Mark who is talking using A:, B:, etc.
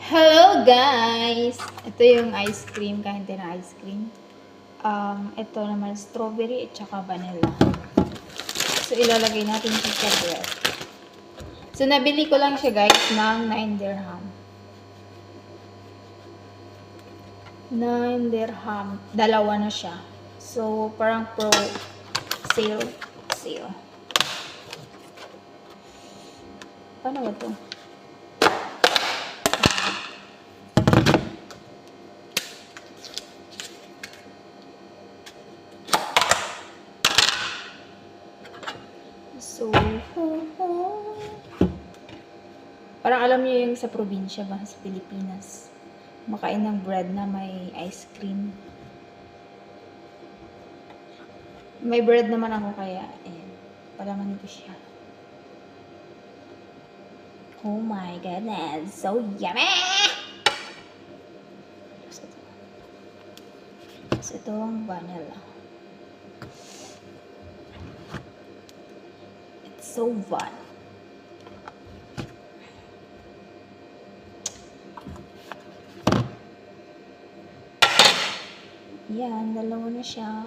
A: Hello guys! Ito yung ice cream, kahinti na ice cream. Ito naman strawberry at saka vanilla. So ilalagay natin siya sa bread. So nabili ko lang siya guys ng 9 dirham. 9 dirham. Dalawa na siya. So parang pro sale. Paano ba ito? So, parang alam niyo yung sa probinsya ba, sa Pilipinas, makain ng bread na may ice cream. May bread naman ako kaya, palaman ko siya. Oh my goodness, so yummy! So, itong vanilla. It's so fun. Yan, dalawa na siya.